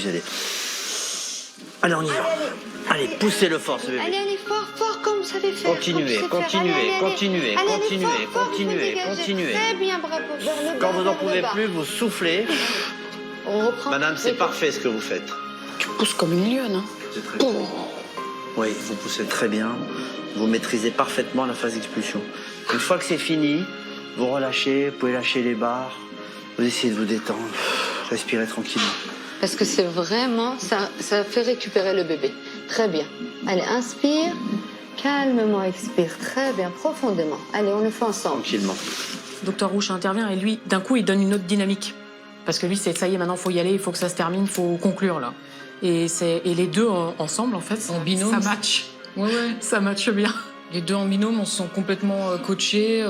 Allez. Allez, on y va. Allez, poussez-le fort, ce bébé. Allez, fort, fort, comme ça fait faire. Continuez, continuez, continuez, continuez, continuez, continuez. Très bien, bravo. Vers le bas, Quand vous n'en vers le pouvez bas. plus, vous soufflez. On reprend. Madame, c'est parfait ce que vous faites. Tu pousses comme une lionne, hein. C'est très bien. Oui, vous poussez très bien. Vous maîtrisez parfaitement la phase d'expulsion. Une fois que c'est fini, vous relâchez, vous pouvez lâcher les barres. Vous essayez de vous détendre. Respirez tranquillement. Parce que c'est vraiment, ça fait récupérer le bébé. Très bien. Allez, inspire. Calmement, expire. Très bien, profondément. Allez, on le fait ensemble. Tranquillement. Docteur Rouche intervient et lui, d'un coup, il donne une autre dynamique. Parce que lui, c'est ça y est, maintenant, il faut y aller, il faut que ça se termine, il faut conclure, là. Et les deux ensemble, en fait, En binôme. ça match. Ouais. Ça matche bien. Les deux en binôme, on se sent complètement coachés.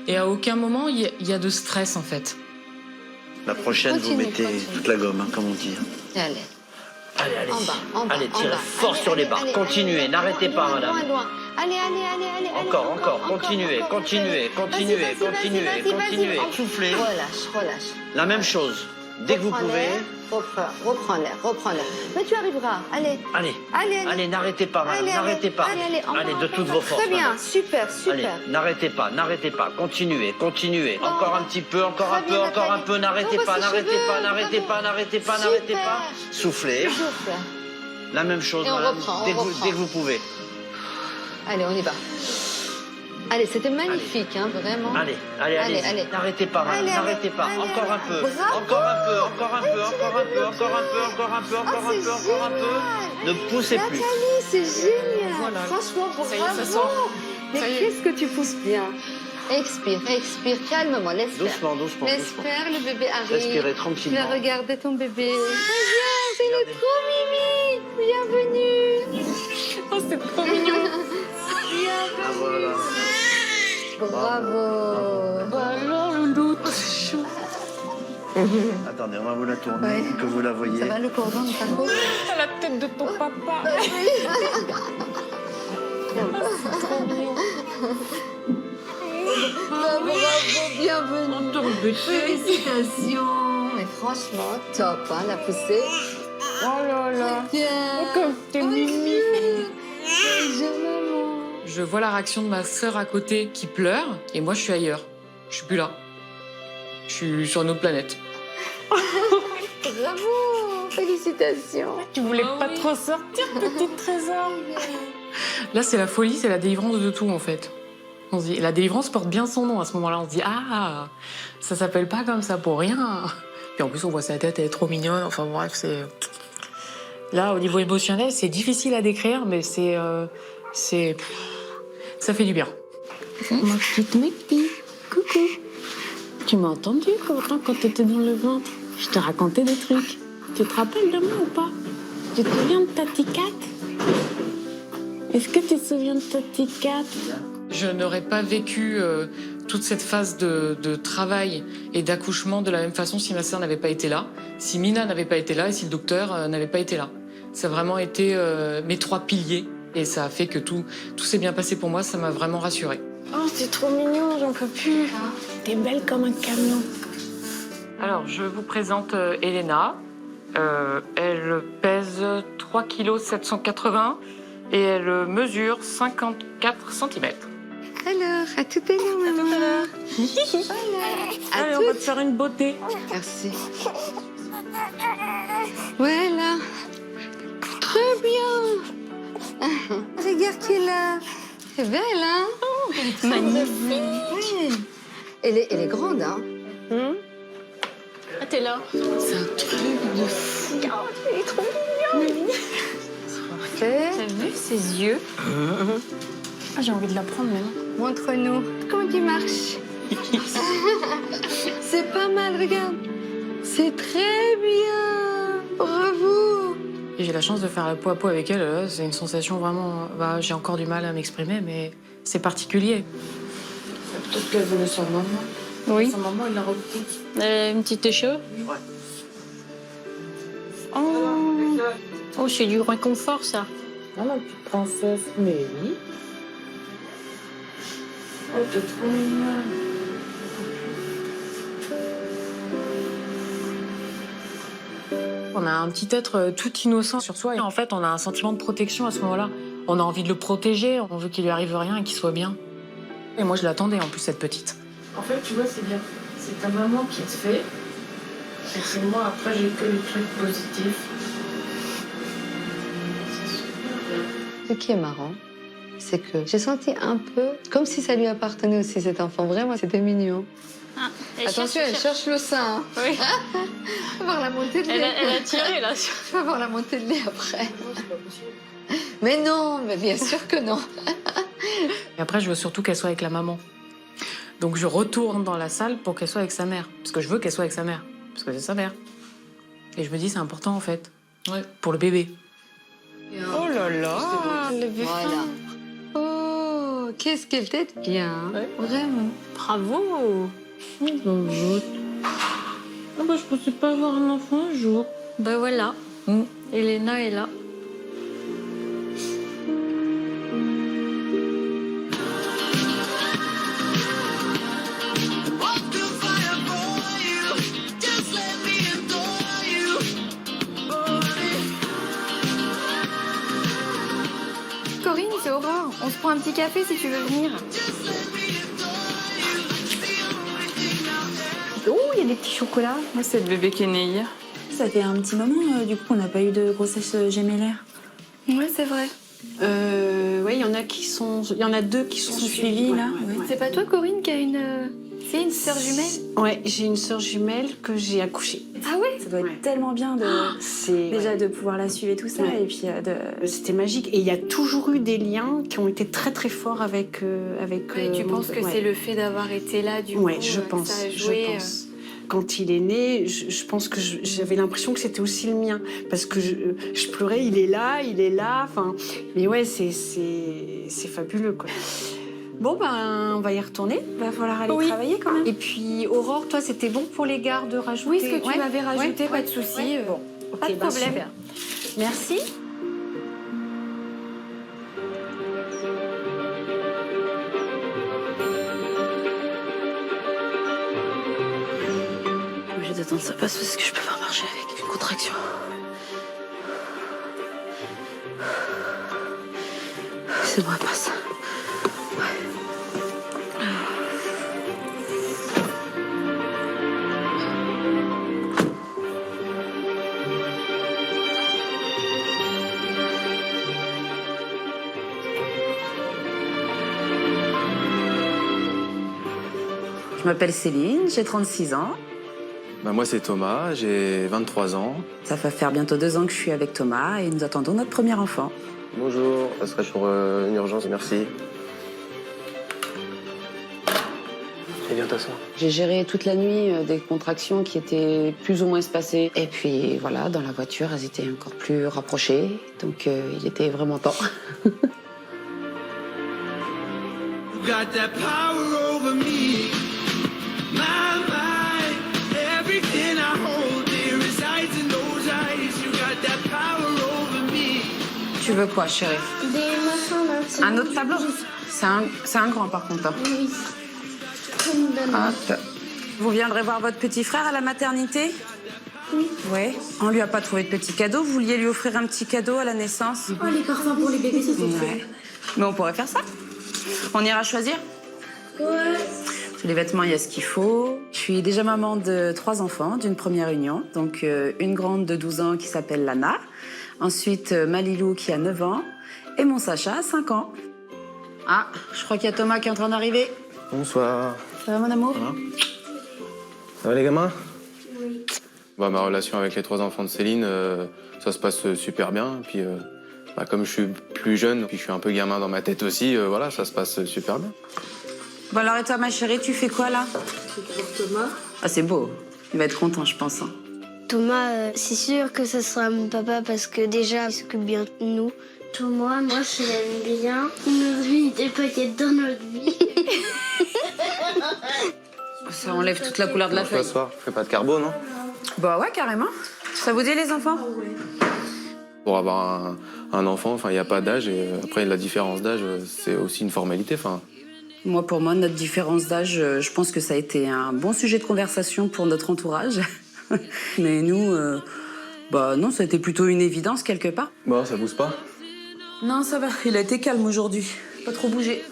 Et à aucun moment, il y a de stress, en fait. La prochaine, vous Continue, mettez continue. toute la gomme, hein, comme on dit. Allez. Allez, allez. En bas, en bas. Allez, en tirez bas. fort Allez, sur les allez, barres. allez, Continuez, allez, n'arrêtez loin, pas, loin, madame. loin. Allez, allez. Encore, continuez, continuez, continuez, Vas-y, continuez, vas-y, continuez. vas-y. Soufflez. Relâche. La même chose. Dès que vous Reprends pouvez. l'air, reprends l'air. Mais tu arriveras. Allez. Allez, n'arrêtez pas, madame, Allez, n'arrêtez pas. en bas, de en toutes bas. vos forces. Très bien, madame. super. Allez, n'arrêtez pas, continuez. Encore un petit peu, encore Très un peu, bien, encore un peu, n'arrêtez Nathalie. pas, On va n'arrêtez ses pas, cheveux, n'arrêtez bravo. pas, n'arrêtez pas, Super. n'arrêtez pas. Soufflez. Souffle. La même chose, Et on madame, reprend, on dès que reprend. vous pouvez. Allez, on y va. Allez, c'était magnifique, hein, vraiment. Allez, Allez. n'arrêtez pas, madame, Allez, n'arrêtez pas. allez, Encore un peu, bravo. encore un peu, encore un peu, encore un peu, encore un peu, encore un peu, encore un peu, encore un peu. Ne poussez plus. Nathalie, c'est génial. Voilà. Franchement, bravo. Ça y est, ça sort. Mais Ça y est. qu'est-ce que tu pousses bien. Expire, calmement, laisse faire. Doucement. Laisse faire, le bébé arrive. Respirez Tu tranquillement. vas regarder ton bébé. Regarde, c'est le trop mimi. Bienvenue. Oh, c'est trop mignon. Ah, voilà. Bravo. Bah alors, le loup, c'est chaud. Attendez, on va vous la tourner, Ouais. que vous la voyez. Ça va le cordon de ta peau? T'as la tête de ton papa. Bravo, bienvenue. Ton bébé. Félicitations. Mais franchement, top, hein, la poussée. Oh là là. Bien. Comme t'es mimi. Je maman. Je vois la réaction de ma sœur à côté qui pleure, et moi, je suis ailleurs. Je suis plus là. Je suis sur une autre planète. Bravo. Félicitations. Tu voulais Ah pas oui. trop sortir, petit trésor. Là, c'est la folie, c'est la délivrance de tout, en fait. On se dit, la délivrance porte bien son nom à ce moment-là. On se dit, ah, ça s'appelle pas comme ça pour rien. Puis en plus, on voit sa tête, elle est trop mignonne. Enfin bref, c'est... Là, au niveau émotionnel, c'est difficile à décrire, mais ça fait du bien. Ma petite Mekti, coucou. Tu m'as entendu quand t'étais dans le ventre? Je te racontais des trucs. Tu te rappelles de moi ou pas? Tu te souviens de Tati Cat? Est-ce que tu te souviens de Tati Cat? Je n'aurais pas vécu toute cette phase de travail et d'accouchement de la même façon si ma sœur n'avait pas été là, si Mina n'avait pas été là et si le docteur n'avait pas été là. Ça a vraiment été mes trois piliers et ça a fait que tout s'est bien passé pour moi, ça m'a vraiment rassurée. Oh, c'est trop mignon, j'en peux plus. T'es belle comme un camion. Alors, je vous présente Elena. Elle pèse 3 kg 780 et elle mesure 54 cm. Alors, à tout à l'heure, maman. À Allez, on va te faire une beauté. Merci. Voilà. Très bien. Regarde qui est là. C'est belle, hein? Magnifique. Elle est grande, hein? Ah, t'es là. C'est un truc de fou. Il est trop mignon. Parfait. T'as vu ses yeux? Ah, j'ai envie de la prendre maintenant. Montre-nous comment tu marches. C'est pas mal, regarde. C'est très bien. Bravo. Et j'ai la chance de faire la peau à peau avec elle. C'est une sensation vraiment... j'ai encore du mal à m'exprimer, mais c'est particulier. Peut-être qu'elle voulait son maman. Oui. Sa maman, elle l'a repris. Une petite écho? Oh, c'est du réconfort, ça. Ah, ma petite princesse Mélie. Oh, t'es trop mignonne. On on a un petit être tout innocent sur soi. Et en fait, on a un sentiment de protection à ce moment-là. On a envie de le protéger, on veut qu'il lui arrive rien et qu'il soit bien. Et moi, je l'attendais en plus, cette petite. En fait, tu vois, c'est bien. C'est ta maman qui te fait. Et c'est moi, après, j'ai que les trucs positifs. Ce qui est marrant, c'est que j'ai senti un peu comme si ça lui appartenait aussi, cet enfant. Vraiment, c'était mignon. Ah, Attention, elle cherche le sein. Hein. Oui. On va voir la montée de lait. Elle a tiré là. Tu vas voir la montée de lait après. Mais non, mais bien sûr que non. Et après, je veux surtout qu'elle soit avec la maman. Donc je retourne dans la salle pour qu'elle soit avec sa mère. Parce que je veux qu'elle soit avec sa mère. Parce que c'est sa mère. Et je me dis, c'est important en fait. Ouais. Pour le bébé. Oh là là, le bébé. Voilà. Oh, qu'est-ce qu'elle t'aide bien. Ouais. Vraiment. Bravo. Ah bah, je pensais pas avoir un enfant un jour. Ben voilà. Elena est là. Corinne, c'est Aurore. On se prend un petit café si tu veux venir. Oh, il y a des petits chocolats. Moi, c'est le bébé qui est né hier. Ça fait un petit moment, du coup, qu'on n'a pas eu de grossesse gémellaire. Ouais, c'est vrai. Ouais, il y en a deux qui sont suivis là. Ouais. C'est pas toi, Corinne, qui a une sœur jumelle? Ouais, j'ai une sœur jumelle que j'ai accouchée. Ah ouais? Ça doit être tellement bien déjà de pouvoir la suivre et tout ça. Ouais. Et puis C'était magique. Et il y a toujours eu des liens qui ont été très très forts avec. Tu penses que c'est le fait d'avoir été là, du coup, Ouais, je pense. que ça a joué, Je pense. Quand il est né, je pense que j'avais l'impression que c'était aussi le mien. Parce que je pleurais, il est là. Enfin, mais ouais, c'est fabuleux, quoi. Bon, ben, on va y retourner. va falloir aller Oui. travailler quand même. Et puis, Aurore, toi, c'était bon pour les gardes de rajouter? Oui, ce que tu Ouais. m'avais rajouté, Ouais. pas de souci. Ouais. Bon, Pas de ok, ben, problème. super. Merci. Je vais attendre que ça passe parce que je peux pas marcher avec une contraction. C'est bon, elle passe. Je m'appelle Céline, j'ai 36 ans. Bah moi c'est Thomas, j'ai 23 ans. Ça va faire bientôt 2 ans que je suis avec Thomas et nous attendons notre premier enfant. Bonjour, ça serait pour une urgence, merci. Et viens t'asseoir. J'ai géré toute la nuit des contractions qui étaient plus ou moins espacées. Et puis voilà, dans la voiture, elles étaient encore plus rapprochées. Donc il était vraiment temps. Got that power over me, my mind. Everything I hold dear resides in those eyes. You got that power over me. Tu veux quoi, chérie? Des machins là. Un autre tableau? C'est un grand par contre. Oui. Hop. Vous viendrez voir votre petit frère à la maternité? Oui. Ouais. On lui a pas trouvé de petit cadeau. Vous vouliez lui offrir un petit cadeau à la naissance? Oh, les parfums pour les bébés, ça c'est Ouais. Mais on pourrait faire ça. On ira choisir? Ouais. Sur les vêtements, il y a ce qu'il faut. Je suis déjà maman de 3 enfants d'une première union. Donc une grande de 12 ans qui s'appelle Lana. Ensuite Malilou qui a 9 ans. Et mon Sacha a 5 ans. Ah, je crois qu'il y a Thomas qui est en train d'arriver. Bonsoir. Ça va mon amour? Ça va les gamins? Oui. Bah, ma relation avec les 3 enfants de Céline, ça se passe super bien. Et puis bah, comme je suis plus jeune, puis je suis un peu gamin dans ma tête aussi, voilà, ça se passe super bien. Bon alors et toi ma chérie, tu fais quoi là? Thomas. Ah c'est beau. Il va être content je pense. Hein. Thomas, c'est sûr que ce sera mon papa parce que déjà, il s'occupe bien de nous. Thomas, moi, je l'aime bien. Notre vie était peut-être dans notre vie. Ça enlève toute la couleur de la feuille. Ce soir, je fais pas de carbo, non? Bah ouais carrément. Ça vous dit les enfants? Pour avoir un enfant, enfin, il n'y a pas d'âge. Et après, la différence d'âge, c'est aussi une formalité. Enfin, Moi, pour moi, notre différence d'âge, je pense que ça a été un bon sujet de conversation pour notre entourage. Mais nous, Bah non, ça a été plutôt une évidence quelque part. Bon, ça bouge pas? Non, ça va. Il a été calme aujourd'hui. Pas trop bougé.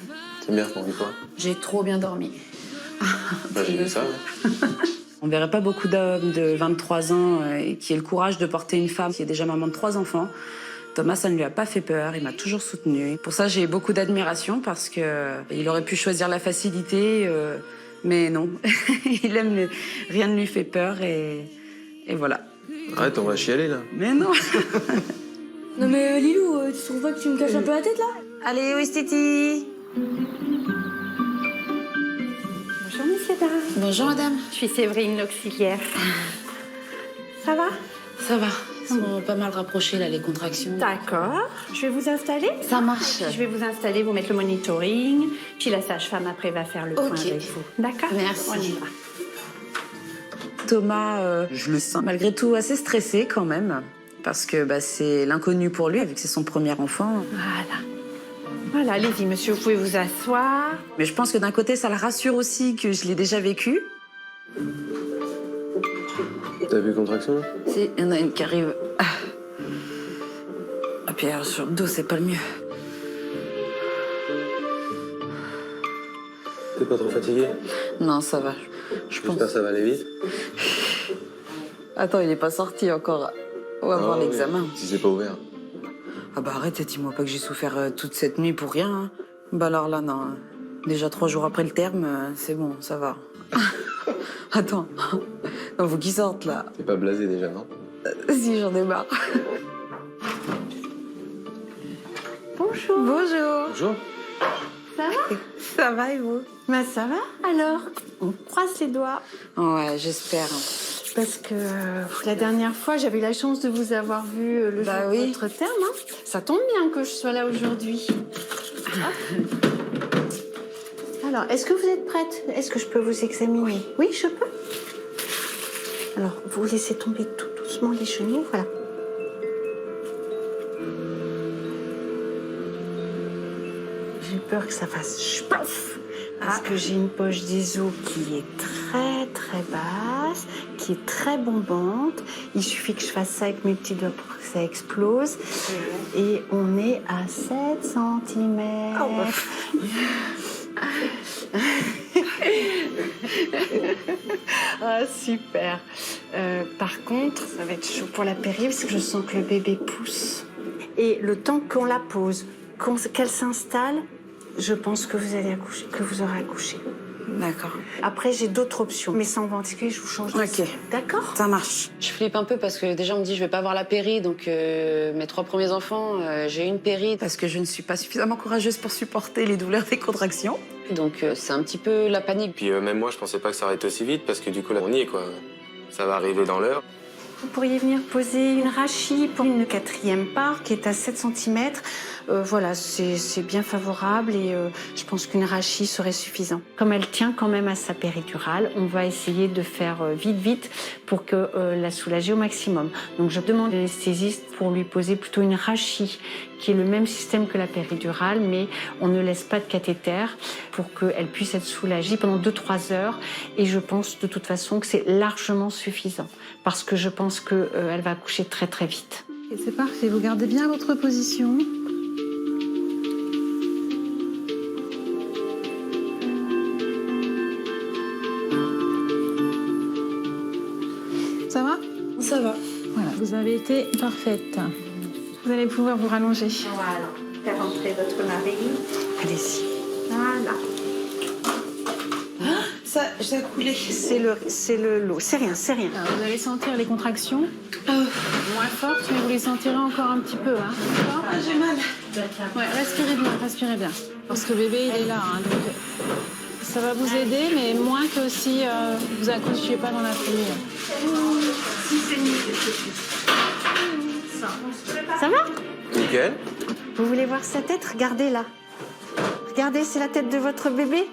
C'est bien pour une fois. J'ai trop bien dormi. Bah, j'ai vu ça. Ouais. On verrait pas beaucoup d'hommes de 23 ans qui aient le courage de porter une femme qui est déjà maman de 3 enfants. Thomas, ça ne lui a pas fait peur, il m'a toujours soutenue. Pour ça, j'ai beaucoup d'admiration parce que il aurait pu choisir la facilité, mais non. Il aime rien ne lui fait peur et voilà. Arrête, on va chialer là. Mais non. Non mais Lilou, tu trouves pas que tu me casses un peu la tête là? Allez, où est Titi? Bonjour, messieurs, dames. Bonjour madame. Je suis Séverine, l'auxiliaire. Ça va? Ça va. Ils sont pas mal rapprochés là, les contractions. D'accord. Je vais vous installer. Ça marche. Puis je vais vous installer, vous mettre le monitoring. Puis la sage-femme après va faire le point avec vous. D'accord? Merci. On y va. Thomas, je le sens malgré tout assez stressé quand même. Parce que c'est l'inconnu pour lui, vu que c'est son premier enfant. Voilà. Voilà, allez-y, monsieur, vous pouvez vous asseoir. Mais je pense que d'un côté, ça le rassure aussi que je l'ai déjà vécu. T'as vu contraction là? Si, il y en a une qui arrive. Ah, puis alors, sur le dos, c'est pas le mieux. T'es pas trop fatigué? Non, ça va. Je pense. J'espère que ça va aller vite. Attends, il est pas sorti encore. On va voir l'examen. Si c'est pas ouvert. Ah bah arrête, dis-moi pas que j'ai souffert toute cette nuit pour rien. Hein. Bah alors là, non. Déjà 3 jours après le terme, c'est bon, ça va. Attends, non, faut qu'ils sortent là. T'es pas blasé déjà, non? Si, j'en ai marre. Bonjour. Bonjour. Bonjour. Ça va? Ça va et vous? Ben ça va. Alors, on croise les doigts. Ouais, j'espère. Parce que la dernière fois, j'avais eu la chance de vous avoir vu le jour de votre terme. Hein. Ça tombe bien que je sois là aujourd'hui. Alors, est-ce que vous êtes prête? Est-ce que je peux vous examiner? Oui, je peux. Alors, vous laissez tomber tout doucement les genoux, voilà. J'ai peur que ça fasse ch'paf, parce que j'ai une poche des os qui est très très basse, qui est très bombante. Il suffit que je fasse ça avec mes petits doigts pour que ça explose. Et on est à 7 cm. Ah, super. Par contre, ça va être chaud pour la péri parce que je sens que le bébé pousse. Et le temps qu'on la pose, qu'elle s'installe, je pense que vous allez accoucher, que vous aurez accouché. D'accord. Après, j'ai d'autres options. Mais sans ventiler, je vous change de Ok. D'accord? Ça marche. Je flippe un peu parce que déjà on me dit je vais pas avoir la péri, donc mes 3 premiers enfants, j'ai eu une péri. Parce que je ne suis pas suffisamment courageuse pour supporter les douleurs des contractions. Donc c'est un petit peu la panique. Puis même moi, je pensais pas que ça arrêtait aussi vite parce que du coup, là, on y est quoi. Ça va arriver dans l'heure. Vous pourriez venir poser une rachis pour une 4e part qui est à 7 cm. Voilà, c'est bien favorable et je pense qu'une rachis serait suffisant. Comme elle tient quand même à sa péridurale, on va essayer de faire vite pour que la soulager au maximum. Donc je demande à l'anesthésiste pour lui poser plutôt une rachis qui est le même système que la péridurale, mais on ne laisse pas de cathéter pour qu'elle puisse être soulagée pendant 2-3 heures. Et je pense de toute façon que c'est largement suffisant parce que je pense qu'elle va accoucher très très vite. Et c'est parfait, vous gardez bien votre position. Ça va? Ça va. Voilà, vous avez été parfaite. Vous allez pouvoir vous rallonger. Voilà, faire rentrer votre mari. Allez-y. Voilà. Ça a coulé. C'est le lot, c'est rien, c'est rien. Alors, vous allez sentir les contractions. Moins fortes, mais vous les sentirez encore un petit peu. Hein, d'accord? J'ai mal. Ouais, respirez bien, respirez bien. Parce que bébé, il est là. Hein, donc, ça va vous aider, mais moins que si vous accouchiez pas dans la foulée. Ça va? Nickel. Vous voulez voir sa tête? Regardez là. Regardez, c'est la tête de votre bébé.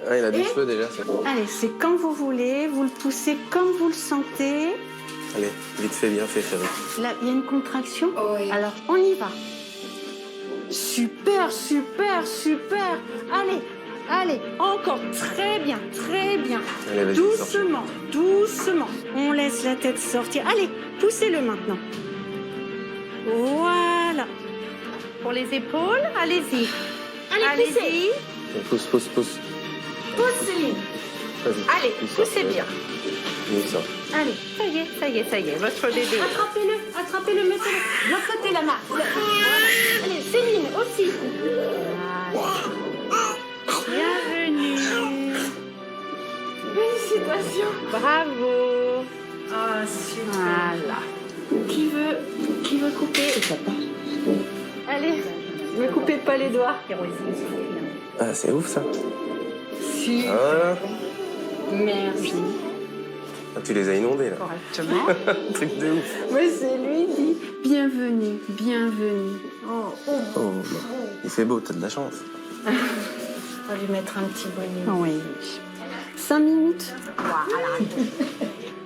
Ah, il a des cheveux déjà, c'est bon. Allez, c'est quand vous voulez, vous le poussez comme vous le sentez. Allez, vite fait, bien fait, chérie. Là, il y a une contraction. Oui. Alors, on y va. Super, super, super. Allez, Allez, encore. Très bien, très bien. Allez, vas-y, Doucement, doucement. On laisse la tête sortir. Allez, poussez-le maintenant. Voilà. Pour les épaules, allez-y. Allez-y. Pousse. Pousse, Céline. Vas-y. Allez, poussez bien. Mets ça. Allez, ça y est, votre bébé. Attrapez-le, mettez-le. De l'autre côté, la main. Allez, Céline aussi. Bienvenue. Félicitations. Bravo. Ah, super. Voilà. Qui veut couper? Allez, me coupez pas les doigts. Ah, c'est ouf ça. Super. Voilà. Merci. Ah, tu les as inondés là. Correctement. Truc de ouf. Mais c'est lui dit. Bienvenue, bienvenue. Oh. Oh, il fait beau, t'as de la chance. On va lui mettre un petit bonnet. Oui. 5 minutes. Voilà.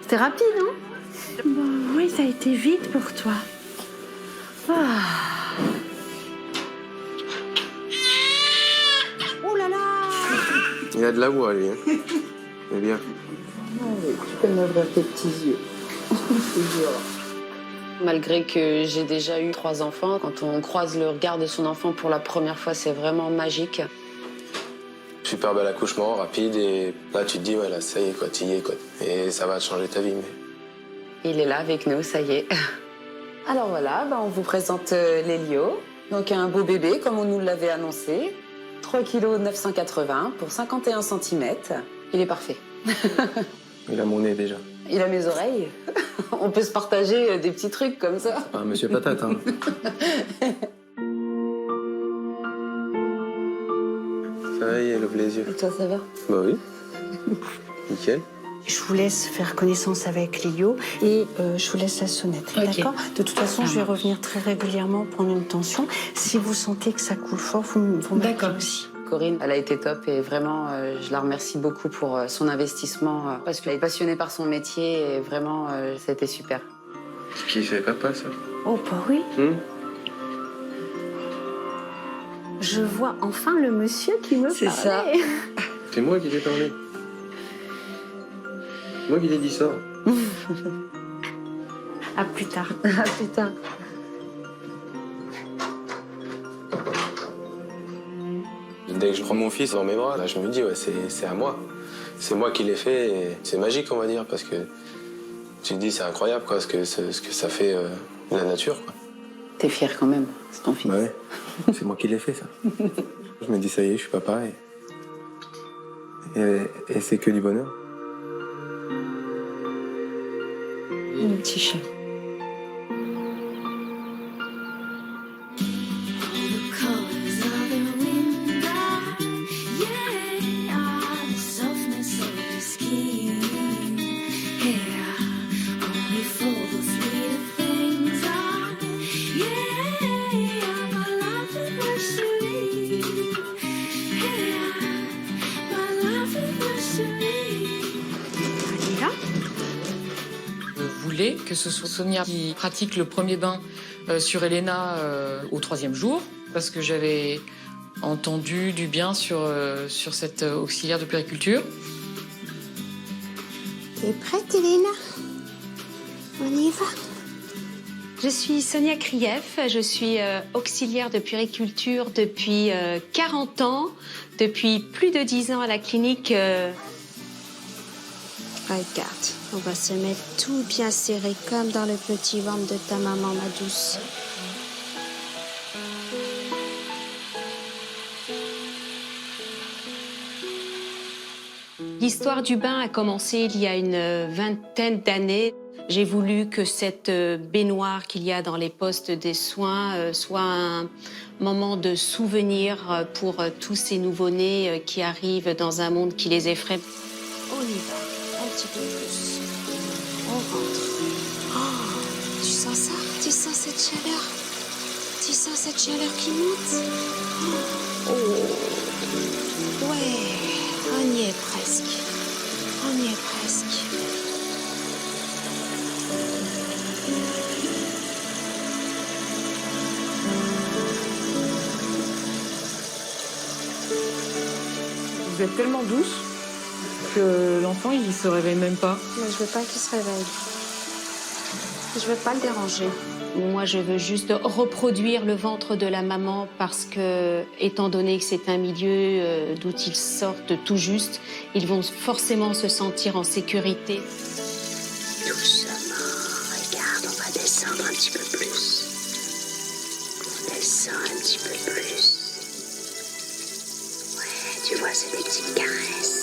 C'était rapide, hein? Bon, oui, ça a été vite pour toi. Ah. Oh là là! Il a de la voix lui. Hein. C'est bien. Tu peux m'ouvrir tes petits yeux. Malgré que j'ai déjà eu 3 enfants, quand on croise le regard de son enfant pour la première fois, c'est vraiment magique. Super bel accouchement, rapide, et là tu te dis, ouais, là ça y est, quoi, t'y es, quoi. Et ça va te changer ta vie. Mais... Il est là avec nous, ça y est. Alors voilà, on vous présente Lélio. Donc un beau bébé, comme on nous l'avait annoncé. 3 kg 980 pour 51 cm. Il est parfait. Il a mon nez déjà. Il a mes oreilles. On peut se partager des petits trucs comme ça. C'est pas un monsieur patate, hein. Ça y est, elle ouvre les yeux. Et toi, ça va? Bah oui. Nickel. Je vous laisse faire connaissance avec Léo et je vous laisse la sonnette. Ok. D'accord? De toute façon, je vais revenir très régulièrement prendre une tension. Si vous sentez que ça coule fort, vous m'appelez aussi. Corinne, elle a été top et vraiment, je la remercie beaucoup pour son investissement parce qu'elle est passionnée par son métier et vraiment, ça a été super. Ce qui fait papa, ça. Oh, bah oui. Je vois enfin le monsieur qui me C'est parlait. ça. C'est moi qui t'ai parlé. Moi qui t'ai dit ça. À plus tard. À plus tard. Dès que je prends mon fils dans mes bras, là, je me dis, ouais, c'est à moi. C'est moi qui l'ai fait et c'est magique, on va dire, parce que tu te dis, c'est incroyable, quoi, ce que ça fait la nature, quoi. T'es fier quand même, c'est ton fils. Bah ouais, c'est moi qui l'ai fait, ça. Je me dis, ça y est, je suis papa et c'est que du bonheur. Mon petit chat. Que ce soit Sonia qui pratique le premier bain sur Elena au 3e jour, parce que j'avais entendu du bien sur cette auxiliaire de puériculture. T'es prête, Elena? On y va. Je suis Sonia Krief, je suis auxiliaire de puériculture depuis 40 ans, depuis plus de 10 ans à la clinique. Regarde, on va se mettre tout bien serré comme dans le petit ventre de ta maman, ma douce. L'histoire du bain a commencé il y a une 20aine d'années. J'ai voulu que cette baignoire qu'il y a dans les postes des soins soit un moment de souvenir pour tous ces nouveau-nés qui arrivent dans un monde qui les effraie. On y va. Un petit peu plus. On rentre. Oh, tu sens ça? Tu sens cette chaleur? Tu sens cette chaleur qui monte? Oh. Ouais, on y est presque. On y est presque. Vous êtes tellement douce que l'enfant, il se réveille même pas. Mais je veux pas qu'il se réveille. Je veux pas le déranger. Moi, je veux juste reproduire le ventre de la maman parce que, étant donné que c'est un milieu d'où ils sortent tout juste, ils vont forcément se sentir en sécurité. Doucement, regarde, on va descendre un petit peu plus. On descend un petit peu plus. Ouais, tu vois, c'est des petites caresses.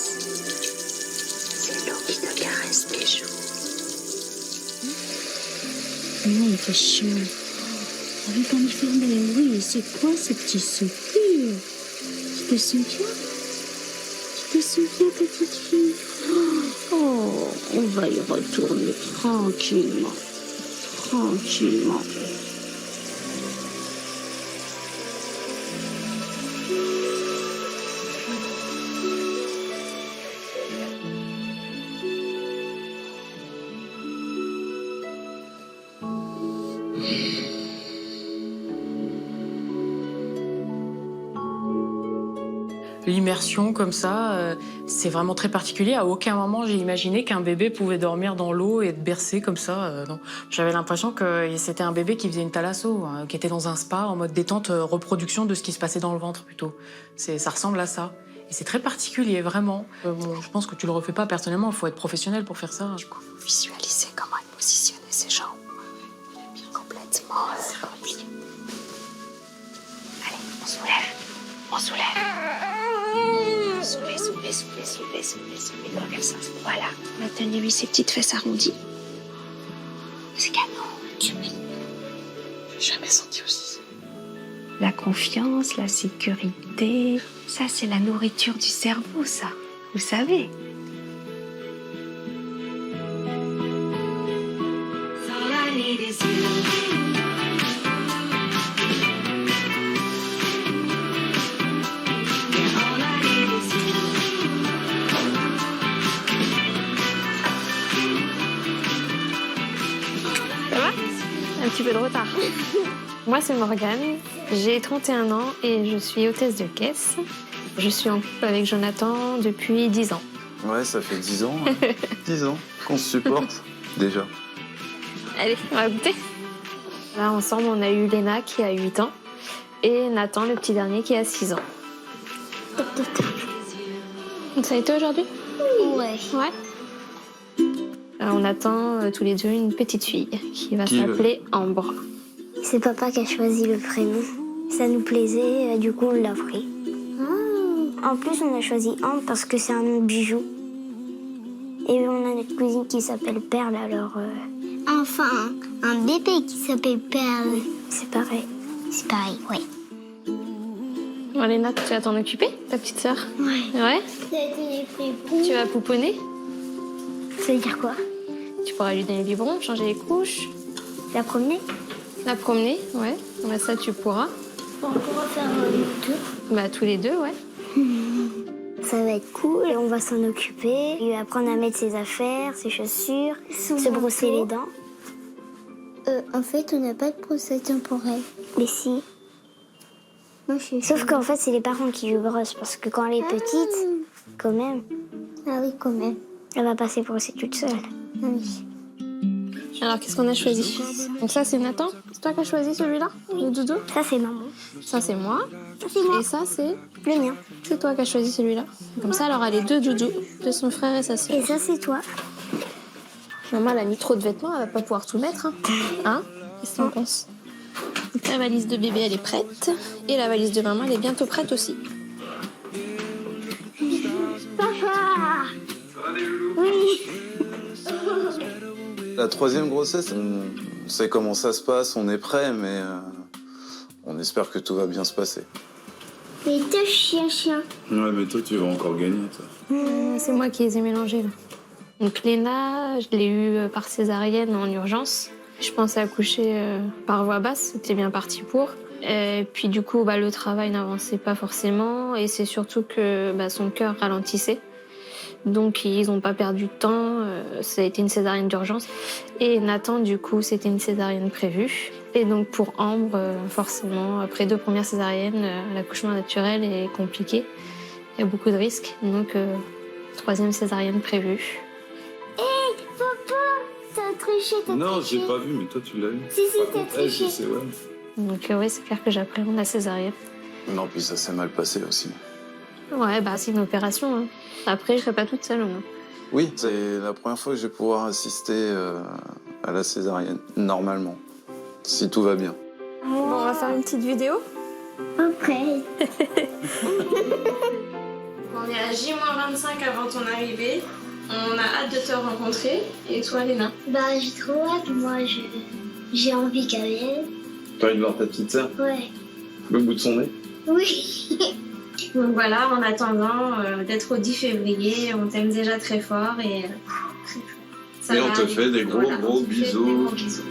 C'est l'eau qui te caresse tes joues. Non, il fait chaud. T'as vu comme il fait? Mais oui, c'est quoi ce petit soupir? Tu te souviens? Tu te souviens, petite fille? Oh, on va y retourner tranquillement. Tranquillement. L'immersion comme ça, c'est vraiment très particulier. À aucun moment, j'ai imaginé qu'un bébé pouvait dormir dans l'eau et être bercé comme ça. Non. J'avais l'impression que c'était un bébé qui faisait une thalasso, hein, qui était dans un spa en mode détente, reproduction de ce qui se passait dans le ventre plutôt. Ça ressemble à ça. Et c'est très particulier, vraiment. Bon, je pense que tu le refais pas personnellement, il faut être professionnel pour faire ça. Du coup, vous visualisez comment il positionnait ses jambes. Complètement rempli. Allez, on soulève. On soulève. Soulevez, dans quel sens? Voilà. Maintenant, lui, ses petites fesses arrondies. C'est canon. J'ai jamais senti aussi. La confiance, la sécurité, ça, c'est la nourriture du cerveau, ça. Vous savez. All I need is you. Un petit peu de retard. Moi, c'est Morgane. J'ai 31 ans et je suis hôtesse de caisse. Je suis en couple avec Jonathan depuis 10 ans. Ouais, ça fait 10 ans. 10 ans qu'on se supporte, déjà. Allez, on va goûter. Là, ensemble, on a eu Léna qui a 8 ans et Nathan, le petit dernier, qui a 6 ans. Ça a été aujourd'hui? Ouais. Ouais. On attend tous les deux une petite fille qui va s'appeler Ambre. C'est papa qui a choisi le prénom. Ça nous plaisait, du coup on l'a pris. En plus on a choisi Ambre parce que c'est un nom de bijou. Et on a notre cousine qui s'appelle Perle, alors... Enfin, un bébé qui s'appelle Perle. C'est pareil. C'est pareil, ouais. Bon, Léna, tu vas t'en occuper, ta petite sœur? Ouais. Ouais? Tu vas pouponner? Ça veut dire quoi? Tu pourras lui donner le biberon, changer les couches. La promener? La promener, ouais. Bah, ça, tu pourras. On pourra faire les deux? Bah, tous les deux, ouais. Ça va être cool, on va s'en occuper. Il va apprendre à mettre ses affaires, ses chaussures, se brosser les dents. En fait, on n'a pas de brosse à dents pour elle. Mais si. Moi, sauf qu'en fait, c'est les parents qui lui brossent, parce que quand elle est petite, quand même. Ah oui, quand même. Elle va pas se brosser toute seule. Ah oui. Alors, qu'est-ce qu'on a choisi? Donc ça, c'est Nathan. C'est toi qui as choisi celui-là, le doudou? Ça, c'est maman. Ça, c'est moi. Ça, c'est moi. Et ça, c'est le mien. C'est toi qui as choisi celui-là. Comme ça, elle aura les deux doudous de son frère et sa sœur. Et ça, c'est toi. Maman, elle a mis trop de vêtements, elle va pas pouvoir tout mettre. Hein? Qu'est-ce que tu en penses? Donc, la valise de bébé, elle est prête. Et la valise de maman, elle est bientôt prête aussi. Papa! Oui. La troisième grossesse, on sait comment ça se passe, on est prêt, mais on espère que tout va bien se passer. Les deux chiens. Ouais, mais toi, tu vas encore gagner, toi. C'est moi qui les ai mélangés, là. Donc Léna, je l'ai eue par césarienne en urgence. Je pensais accoucher par voie basse, c'était bien parti pour. Et puis du coup, le travail n'avançait pas forcément et c'est surtout que son cœur ralentissait. Donc ils n'ont pas perdu de temps, ça a été une césarienne d'urgence. Et Nathan, du coup, c'était une césarienne prévue. Et donc pour Ambre, forcément, après 2 premières césariennes, l'accouchement naturel est compliqué. Il y a beaucoup de risques, donc 3e césarienne prévue. Hé, papa, t'as triché, Non, j'ai pas vu, mais toi tu l'as vu. Si, t'as triché. Je sais, ouais. Donc oui, c'est clair que j'appréhende la césarienne. Non, puis ça s'est mal passé aussi. Ouais, bah c'est une opération. Hein. Après, je serai pas toute seule. Hein. Oui, c'est la première fois que je vais pouvoir assister à la césarienne, normalement, si tout va bien. Bon, on va faire une petite vidéo. Ok. On est à J-25 avant ton arrivée. On a hâte de te rencontrer. Et toi, Léna? Bah, j'ai trop hâte. Moi, j'ai envie qu'elle vienne. T'as envie de voir ta petite sœur? Ouais. Le bout de son nez? Oui. Donc voilà, en attendant d'être au 10 février, on t'aime déjà très fort et ça Et va on te aller. fait des gros, Voilà, gros on te fait bisous. des gros bisous.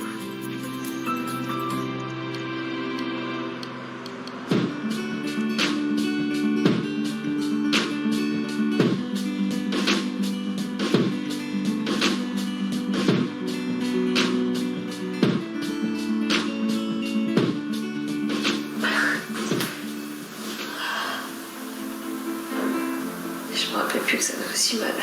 Je me rappelais plus que ça faisait aussi mal.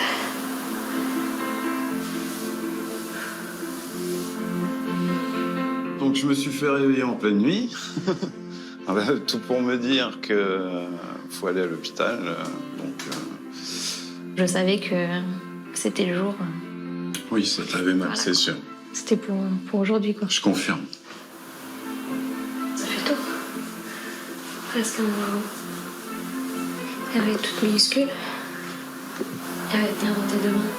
Donc je me suis fait réveiller en pleine nuit. Tout pour me dire que faut aller à l'hôpital. Je savais que c'était le jour. Oui, ça t'avait mal, Voilà. c'est sûr. C'était pour aujourd'hui, quoi. Je confirme. Ça fait tôt. Presque un mois. Elle va être toute minuscule. Elle va être bien dans tes deux mains.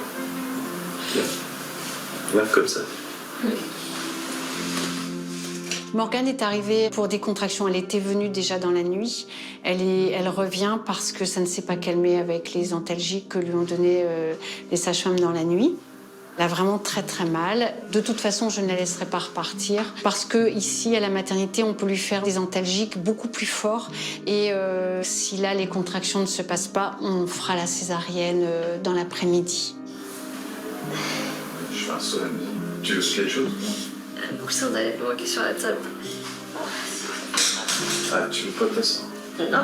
Là, comme ça. Oui. Morgane est arrivée pour des contractions. Elle était venue déjà dans la nuit. Elle revient parce que ça ne s'est pas calmé avec les antalgiques que lui ont donné les sages-femmes dans la nuit. Elle a vraiment très très mal. De toute façon, je ne la laisserai pas repartir parce que ici, à la maternité, on peut lui faire des antalgiques beaucoup plus forts. Et si là, les contractions ne se passent pas, on fera la césarienne dans l'après-midi. Je fais un soleil. Tu veux quelque chose? Un coussin d'allaitement qui est sur la table. Ah, tu veux pas ta soeur? Non.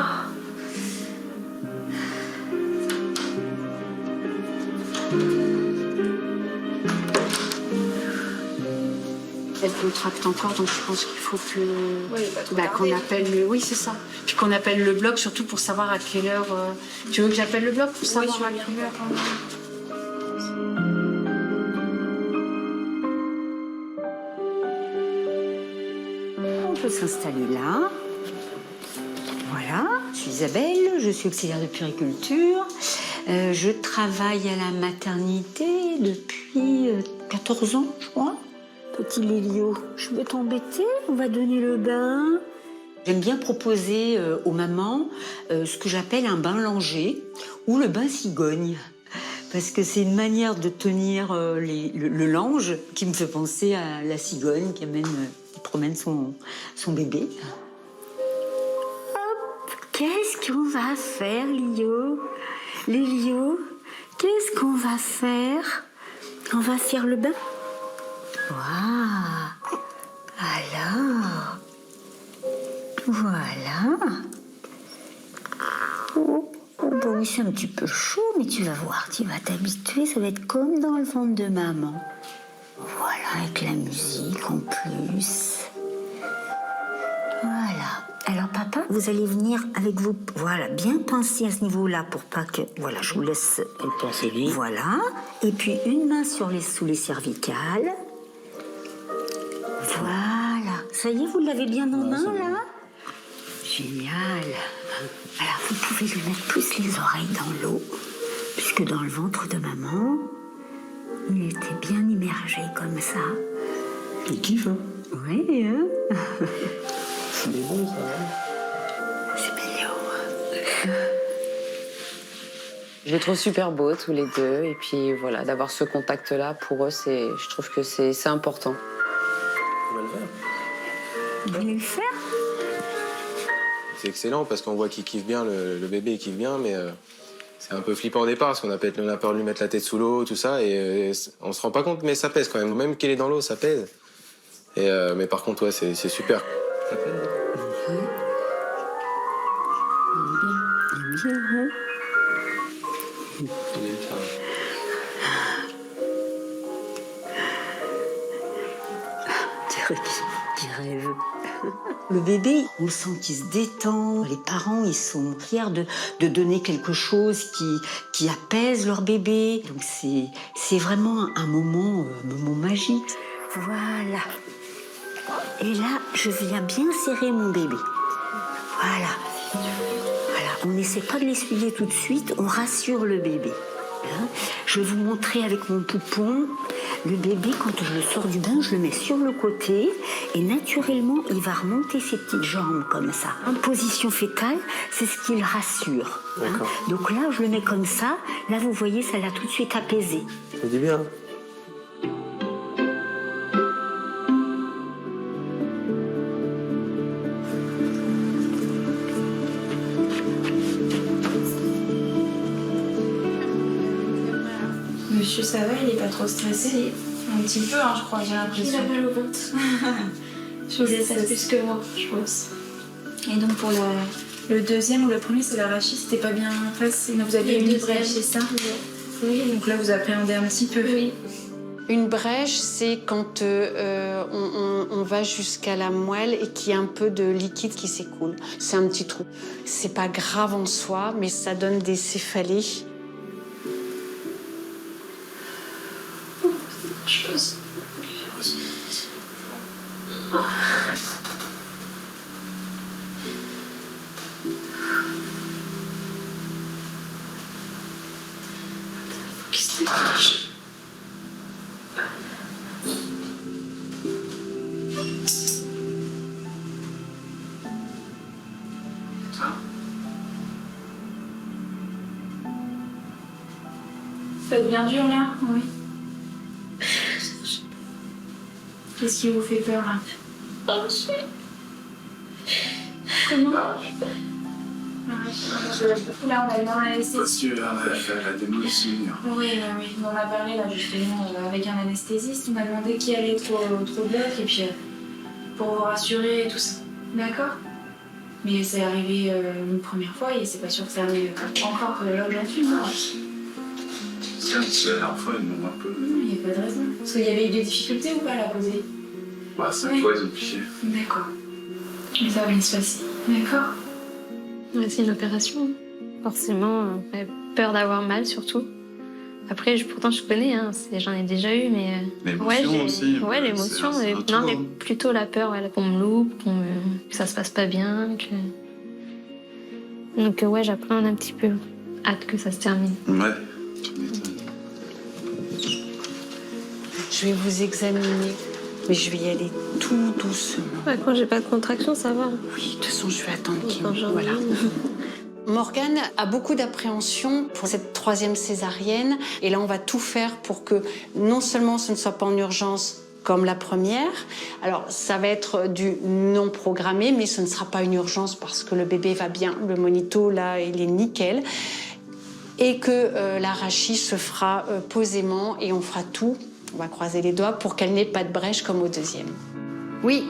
Elle contracte encore, donc je pense qu'il faut que pas trop qu'on appelle le. Oui, c'est ça. Puis qu'on appelle le bloc, surtout pour savoir à quelle heure. Tu veux que j'appelle le bloc pour savoir à quelle heure? On peut s'installer là. Voilà, je suis Isabelle, je suis auxiliaire de puériculture. Je travaille à la maternité depuis 14 ans, je crois. Petit Lélio, je vais t'embêter, on va donner le bain. J'aime bien proposer aux mamans ce que j'appelle un bain langer ou le bain cigogne. Parce que c'est une manière de tenir le lange qui me fait penser à la cigogne qui promène son bébé. Hop, qu'est-ce qu'on va faire, Lio? Lélio, qu'est-ce qu'on va faire? On va faire le bain. Waouh! Alors, voilà. Oh, bah oui, c'est un petit peu chaud, mais tu vas voir, tu vas t'habituer, ça va être comme dans le ventre de maman. Voilà, avec la musique en plus. Voilà. Alors papa, vous allez venir avec vous. Voilà, bien penser à ce niveau-là pour pas que... Voilà, je vous laisse... Pensez lui. Voilà. Et puis une main sous les cervicales. Voilà. Ça y est, vous l'avez bien en main, là? Génial. Alors, vous pouvez lui mettre plus les oreilles dans l'eau, puisque dans le ventre de maman, il était bien immergé comme ça. Il kiffe, hein? Oui, hein? C'est beau, ça. C'est mignon. Je les trouve super beaux, tous les deux. Et puis, voilà, d'avoir ce contact-là, pour eux, je trouve que c'est important. On va le faire. Vous voulez le faire? C'est excellent parce qu'on voit qu'il kiffe bien, le bébé il kiffe bien, mais c'est un peu flippant au départ parce qu'on a peur de lui mettre la tête sous l'eau, tout ça, et on se rend pas compte, mais ça pèse quand même. Même qu'il est dans l'eau, ça pèse. Mais par contre, ouais, c'est super. Ça pèse. Il est bien, hein? Qui rêve. Le bébé, on le sent qu'il se détend. Les parents, ils sont fiers de donner quelque chose qui apaise leur bébé. Donc c'est vraiment un moment magique. Voilà. Et là, je viens bien serrer mon bébé. Voilà. Voilà. On n'essaie pas de l'essuyer tout de suite, on rassure le bébé. Hein? Je vais vous montrer avec mon poupon. Le bébé, quand je le sors du bain, je le mets sur le côté et naturellement, il va remonter ses petites jambes comme ça. En position fétale, c'est ce qui le rassure. Hein? Donc là, je le mets comme ça. Là, vous voyez, ça l'a tout de suite apaisé. Ça dit bien. Monsieur, ça va, il est pas trop stressé? Un petit peu, hein, je crois, j'ai l'impression. Il a mal au ventre. Je vous laisse plus que moi, je pense. Et donc pour le deuxième ou le premier, c'est l'arrachis, c'était pas bien passé. Vous aviez une brèche, c'est ça? Oui. Donc là, vous appréhendez un petit peu. Oui. Une brèche, c'est quand on va jusqu'à la moelle et qu'il y a un peu de liquide qui s'écoule. C'est un petit trou. C'est pas grave en soi, mais ça donne des céphalées. Je pense. Qu'est-ce que c'est? Ça devient dur là? Oui. Qu'est-ce qui vous fait peur là? Comment? Là, on a eu un anesthésie. Parce que la démo aussi. Oui. On a parlé là justement avec un anesthésiste. On a demandé qui allait trop bloc et puis pour vous rassurer et tout ça. D'accord? Mais c'est arrivé une première fois et c'est pas sûr que ça arrive encore là aujourd'hui. C'est la dernière fois, ils m'ont un peu. Non, il n'y a pas de raison. Parce qu'il y avait eu des difficultés ou pas à la poser? Bah, 5 fois, ils ont piqué. D'accord. Mais ça va bien se passer. D'accord? Ouais, c'est une opération. Forcément, peur d'avoir mal surtout. Après, pourtant je connais, hein, j'en ai déjà eu, mais... L'émotion aussi. Ouais, l'émotion. Non, mais plutôt la peur qu'on me loupe, que ça se passe pas bien. Donc ouais, j'appréhende un petit peu. Hâte que ça se termine. Ouais. Je vais vous examiner, mais je vais y aller tout doucement. Ouais, quand j'ai pas de contraction, ça va. Oui, de toute façon, je vais attendre qu'il Quand j'en ai Voilà. une. Morgane a beaucoup d'appréhension pour cette 3e césarienne. Et là, on va tout faire pour que non seulement ce ne soit pas en urgence comme la première. Alors, ça va être du non programmé, mais ce ne sera pas une urgence parce que le bébé va bien. Le monito, là, il est nickel. Et que l'arachis se fera posément et on fera tout. On va croiser les doigts pour qu'elle n'ait pas de brèche comme au 2e. Oui.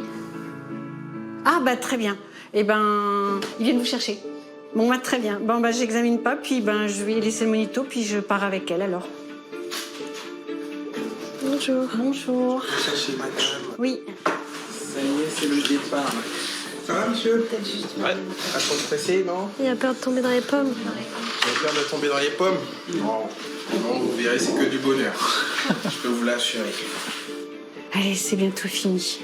Ah, bah très bien. Eh ben, ils viennent vous chercher. Bon, bah très bien. Bon, bah j'examine pas, puis ben je vais laisser le monito, puis je pars avec elle alors. Bonjour. Bonjour. Cherchez madame. Oui. Ça y est, c'est le départ. Ça va, monsieur? Ouais. Pas trop stressé, non? Il a peur de tomber dans les pommes. J'ai peur de tomber dans les pommes? Non. Non, vous verrez, c'est que du bonheur. Je peux vous l'assurer. Allez, c'est bientôt fini.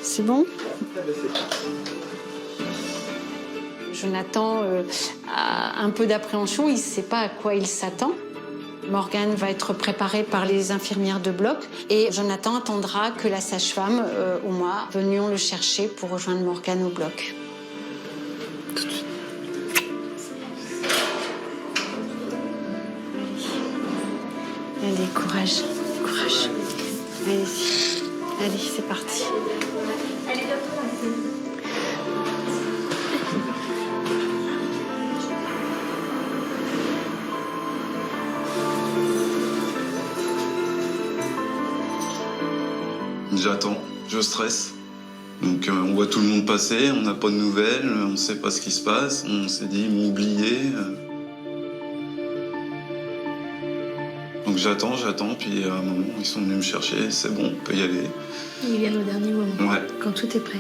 C'est bon? Jonathan a un peu d'appréhension, il ne sait pas à quoi il s'attend. Morgane va être préparée par les infirmières de bloc et Jonathan attendra que la sage-femme ou moi venions le chercher pour rejoindre Morgane au bloc. Allez, courage, courage. Allez-y. Allez, c'est parti. J'attends, je stresse. Donc on voit tout le monde passer, on n'a pas de nouvelles, on ne sait pas ce qui se passe. On s'est dit, ils m'ont oublié. Donc j'attends, puis à un moment, ils sont venus me chercher, c'est bon, on peut y aller. Ils viennent au dernier moment, Ouais. quand tout est prêt.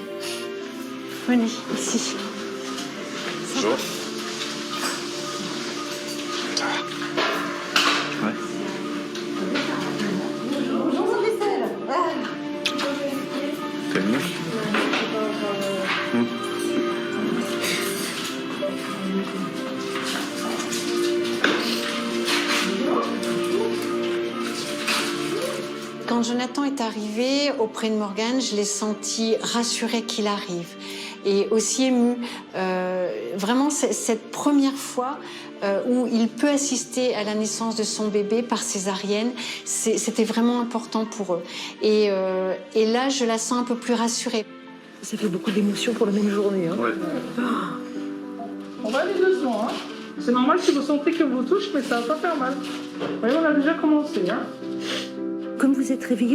Venez, ici. Bonjour. C'est mieux. Quand Jonathan est arrivé auprès de Morgane, je l'ai senti rassuré qu'il arrive et aussi ému. Vraiment, cette première fois où il peut assister à la naissance de son bébé par césarienne, c'était vraiment important pour eux. Et là, je la sens un peu plus rassurée. Ça fait beaucoup d'émotions pour la même journée. Hein. Ouais. On va aller doucement. Hein. C'est normal si vous sentez que vous touche, mais ça va pas faire mal. Oui, on a déjà commencé. Hein. Comme vous êtes réveillé,